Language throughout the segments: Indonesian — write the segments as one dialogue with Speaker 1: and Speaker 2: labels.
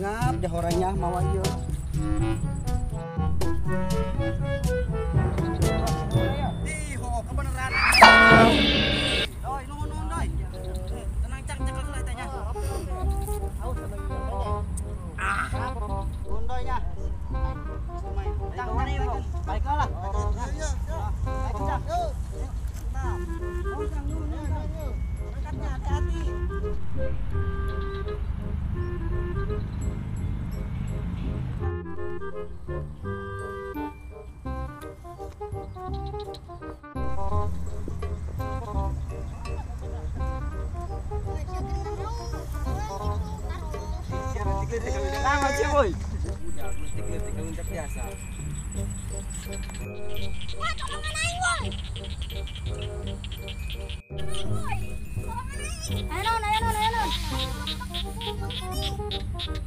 Speaker 1: Ngap dah orangnya mau aja. Ho, kebenaran. Doi, nun doi. Tenang cang cekak lah tanya. Nun doi nya. Cang mana ibu? Baik lah. Iya. Baik cang. Yuk. Nah. Oh, cang nun doi. Angkatnya hati-hati.
Speaker 2: Lama sih boy. Udah geletik udah biasa.
Speaker 3: Wah, tolong naik boy. Ayo non.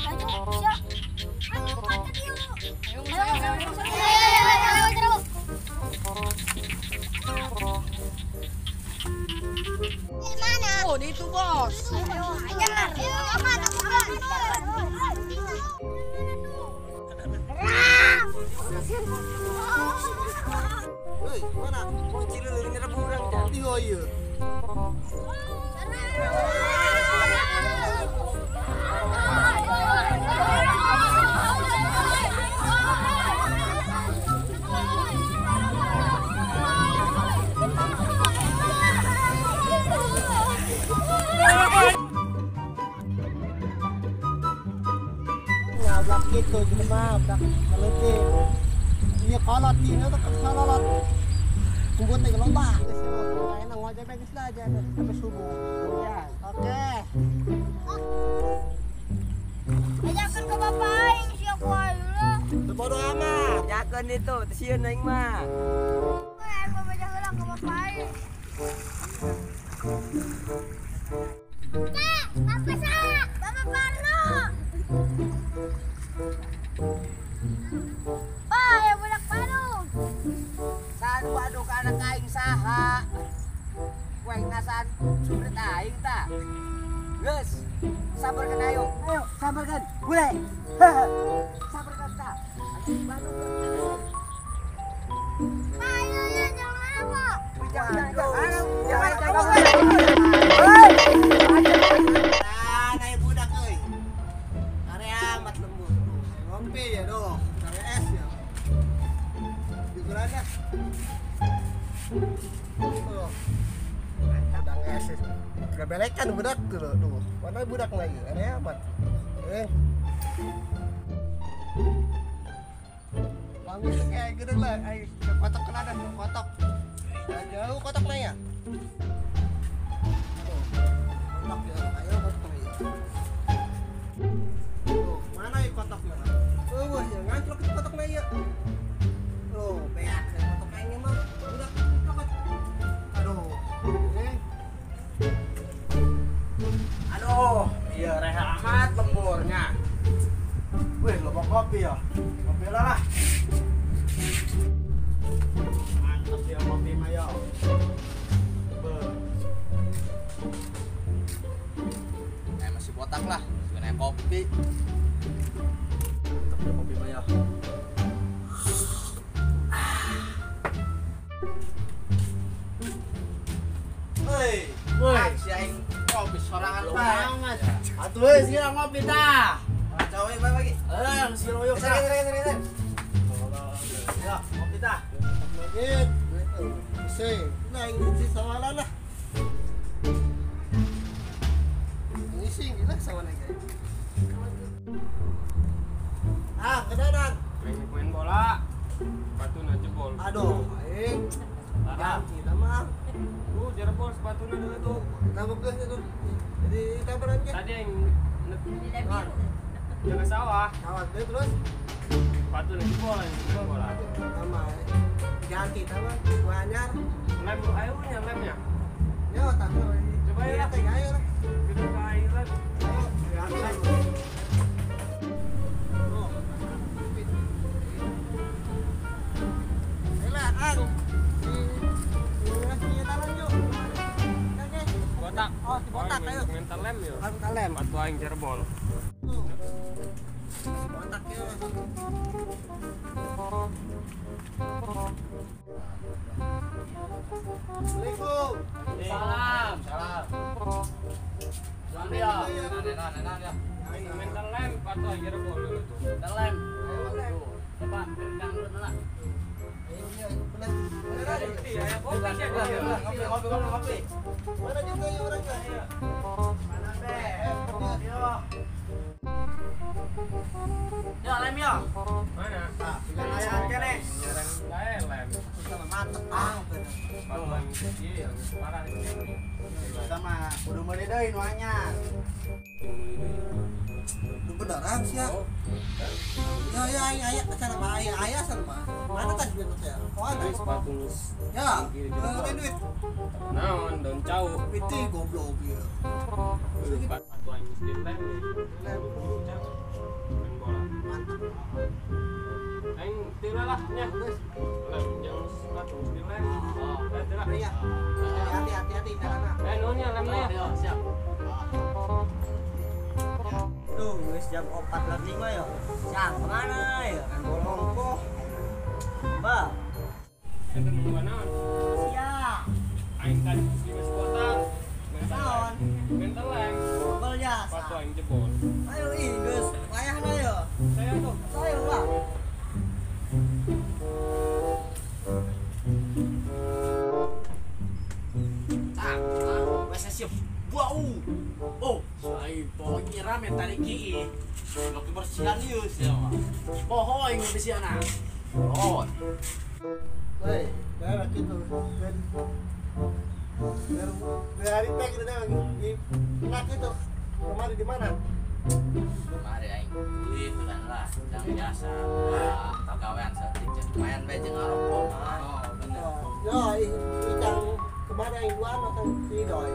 Speaker 3: Ayo, siap. Ayo, kuat dia. Ayo. Mana?
Speaker 1: Oh, di itu bos.
Speaker 3: Ayo, ajar. Mana?
Speaker 1: Hei, mana?
Speaker 2: Bocil lu nyerap orang dah.
Speaker 1: Iya. Ngabrak gitu juga mah, kalau iya kolot ini tuh kolot. Kumpul teh lomba. Enak ngojek bagus lah aja sampai subuh. Ya, oke.
Speaker 3: Ajakan ke bapak aing siap wae lah.
Speaker 1: Bodo amat.
Speaker 2: Jakan itu, sieun aing mah.
Speaker 3: Aing mau baca heula ke bapak aing. Kak, apa sah? Bapak Parno. Pak, ya budak Parno.
Speaker 2: San waduh ka anak aing saha. Kueng nasan surit aing ta. Geus, sabarkan ayo. Ayo, sabarkan. Bule. Sabarkan ta.
Speaker 3: Ayo, jangan apa.
Speaker 2: Jangan.
Speaker 1: Naik budak euy. Area amat lembut. Ngopi ya doh. Area es ya. Dikurannya. Udang es. Gak belekan budak tuh. Tuh. Mana budak lagi? Area amat. Wangi kayak gede lah. Ayo, kotak kena ada kotak. Jauh kotaknya ya. Ayo kotaknya. Mana ya kotaknya? Oh, ya nganclok itu kotaknya ya. Oh, beak kotaknya ini mah. Udah kokot. Aduh.
Speaker 2: Aduh, iya reha amat lemburnya.
Speaker 1: Wih, lobok kopi ya. Kopi lah. Mantap ya kopi mah ya.
Speaker 2: Masih botak lah, kena kopi.
Speaker 1: Mantap ya kopi mah ya.
Speaker 2: Woi, si aing kopi sorangan
Speaker 1: Banget.
Speaker 2: Atuh we sih ngopi tah.
Speaker 1: Cowok bagi.
Speaker 2: Si loyo.
Speaker 1: Geser.
Speaker 2: Ya, mau kita.
Speaker 1: Lagit. Kasi, na, ingin sa wala na. Ngising, gila sa wala kayo. Ah, kadanan.
Speaker 4: Main bola. Sepatuna jebol.
Speaker 1: Aduh, ganti nama.
Speaker 4: Jebol sepatuna dulu tuh.
Speaker 1: Tambah plus itu. Jadi tambahan ke.
Speaker 4: Tadi yang jaga sawah.
Speaker 1: Kawan dia terus.
Speaker 4: Sepatuna jebol yang bola.
Speaker 1: Nama. Ganti tambah. Banyak.
Speaker 4: Lem ayo punya lemnya.
Speaker 1: Ya, tambah.
Speaker 4: Coba ya.
Speaker 1: Ayo lah.
Speaker 4: Kita ke airan.
Speaker 1: Ganti.
Speaker 4: Botak.
Speaker 1: Oh, si botak ayo.
Speaker 4: Mental lem ya.
Speaker 1: Mental lem.
Speaker 4: Batu aing Cirebon.
Speaker 1: Botak ya. Assalamualaikum.
Speaker 2: Salam. Salam ya. Nah.
Speaker 4: Mental lem batu aing Cirebon dulu tuh.
Speaker 2: Dalam. Coba pegang dulu lah.
Speaker 4: Ya, kopi sih dia.
Speaker 2: Ngopi.
Speaker 1: Mana juga ya orangnya?
Speaker 2: Mana teh? Ya, lem ya.
Speaker 4: Mana?
Speaker 2: Bilang ayah kene.
Speaker 4: Jarang lem.
Speaker 1: Mantep
Speaker 4: Batu aing iya yang parah ini.
Speaker 2: Sama udah mulai deui nu anyar.
Speaker 1: Lu beneran sih ya? Ya, ayah sana mah, ayah sana mah. Mana tadi biar saya? Oh, ada.
Speaker 4: Sepatu
Speaker 1: Ya, ada duit.
Speaker 4: naon daun cau.
Speaker 1: Itu goblok ya.
Speaker 4: Batu aing mesti lem. Main bola. Aing tira lah nya. Lem jeung sepatu mesti lem. Tira.
Speaker 1: Iya. Hati-hati karena.
Speaker 4: Nunya lemnya.
Speaker 2: Siap.
Speaker 1: Tuh, wis jam 4.05 ya.
Speaker 2: Siap, kemana ya?
Speaker 1: Kan bolong kok. Ba,
Speaker 4: Itu nunggu naon?
Speaker 1: siap.
Speaker 4: Aing tadi di mes kotak.
Speaker 1: Naon?
Speaker 4: Mental lem.
Speaker 1: Gol jasa.
Speaker 4: Batu aing jebol.
Speaker 1: Ayo ih, geus. Wayahna ya.
Speaker 4: Saya tuh.
Speaker 1: Saya lah.
Speaker 2: Wes siap. Bau. Oh, saya pokoknya rame tarik ki. Lo kebersihan ieu sia mah. Poho yang kebersihan. Oh.
Speaker 1: Woi, kayak gitu. Dari teh gitu deh. Nak itu. Kemarin di mana?
Speaker 2: Mari aing duit udah lah, yang biasa. Kagawean saeutik main bae jeung ngarokok. Oh, bener.
Speaker 1: Yo, ikan kemarin yang gua nonton si Doi.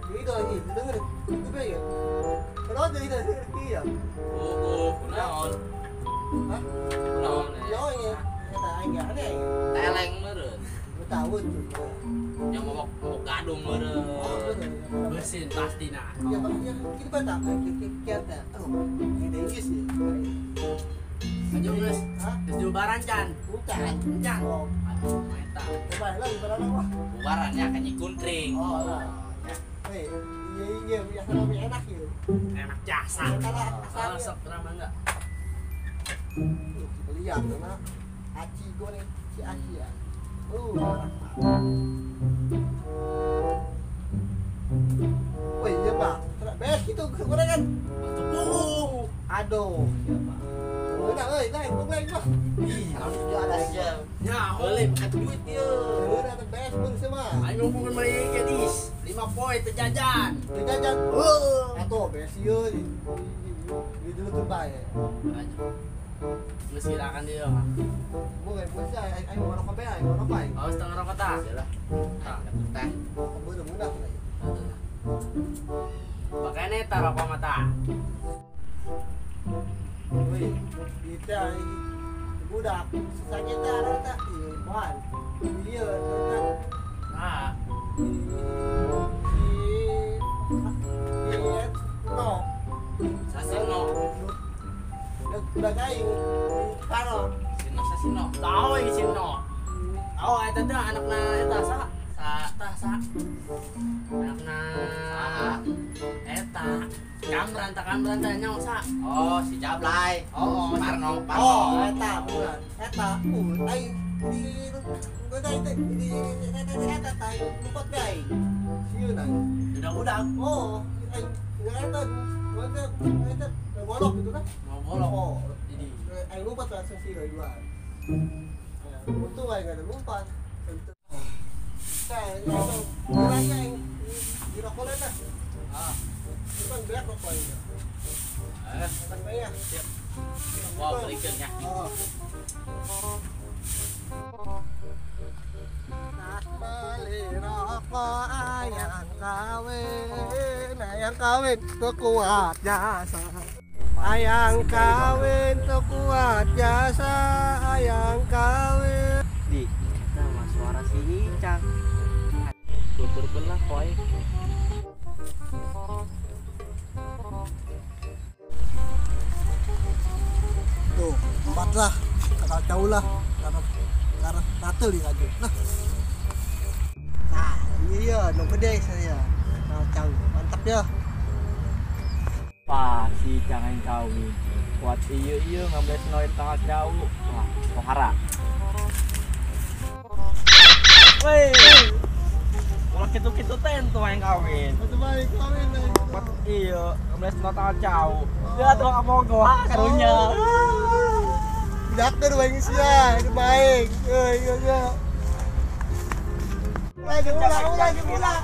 Speaker 1: Si Doi itu denger. Itu be ya. Kalau jadi dari ya.
Speaker 2: Oh, kunaon?
Speaker 1: Hah?
Speaker 2: Kunaon?
Speaker 1: Yo ini. Kata aing ada ya.
Speaker 2: Teleng meureun.
Speaker 1: Lu tahu tuh.
Speaker 2: Yang mau gadung meureun.
Speaker 1: Oh, bener.
Speaker 2: Bersin pastina.
Speaker 1: Ya, makanya kita baca kita. Oh, ini Inggris ya.
Speaker 2: Aja geus.
Speaker 1: Hah?
Speaker 2: Geus diubaran can.
Speaker 1: Bukan.
Speaker 2: Can.
Speaker 1: Oh,
Speaker 2: Aduh, eta.
Speaker 1: coba lah ibaratnya wah.
Speaker 2: Ubarannya kan nyikuntring.
Speaker 1: Oh, lah. Hei, iya, biasa lebih enak ya.
Speaker 2: Enak jasa.
Speaker 1: Asal
Speaker 2: Sok drama enggak?
Speaker 1: Lihat karena Aci gue nih, si Aci ya. Wih, iya pak, beres gitu gorengan.
Speaker 2: Tepung.
Speaker 1: Aduh, iya pak. Udah, lain, pak.
Speaker 2: Ih, harus ada aja. Ya, boleh pakai duit dia.
Speaker 1: Udah, beres pun semua.
Speaker 2: Ayo ngumpulin mereka gadis. 5 poin terjajan.
Speaker 1: Jajan. Atau beres iya. Di dulu tuh baik.
Speaker 2: Mesirakan dia.
Speaker 1: Gue nggak bisa, ayo mau rokok be, ayo mau rokok ayo.
Speaker 2: Oh, setengah rokok tak? Yalah. Tak, teh.
Speaker 1: Gue udah mudah.
Speaker 2: Pakai neta rokok mata.
Speaker 1: Wih, kita budak, sisanya teh ada tak? Iya, bahan. Iya, ada.
Speaker 2: Nah,
Speaker 1: Iya, no.
Speaker 2: sasino.
Speaker 1: Udah kain, karo.
Speaker 2: Sino sasino. Tahu ini sino. Oh, eta teh anakna eta sa. Sa. Anakna eta.
Speaker 5: Kamran nyawa sa.
Speaker 2: Oh, si Jablay.
Speaker 1: Oh,
Speaker 2: Parno.
Speaker 1: eta bulan. Eta, ay di eta tay lupat gay. Siyo na.
Speaker 5: Udah.
Speaker 1: Oh, ay eta, eta ngolok gitu kan?
Speaker 5: Ngolok.
Speaker 1: Oh,
Speaker 5: Jadi
Speaker 1: ay lupat langsung siyo dua. Untung ay enggak ada lumpat. Saya itu orangnya yang di rokok itu. Bukan black rokok ini. Tangannya.
Speaker 5: wow berikutnya.
Speaker 1: Oh. Tas beli rokok ayang kawin kuat jasa. Ayang kawin kuat jasa, ayang kawin.
Speaker 5: Di nama suara si Icang. Tutur belah koy.
Speaker 1: Tuh, 4 lah. Kakak jauh lah. Karena rata di aja. Nah, iya, nung gede saya. Kakak jauh, mantap ya.
Speaker 5: Wah, si Icang yang kawin. Kuat iya ngambil senoid tengah jauh. Wah, pohara. Weh. Kalau gitu tentu yang kawin.
Speaker 1: Satu balik kawin lah.
Speaker 5: Kuat iya ngambil senoid tengah jauh. Dia tuh nggak mau gua karunya.
Speaker 1: Dakter bang sia, itu baik. Iya. Lagi ulah.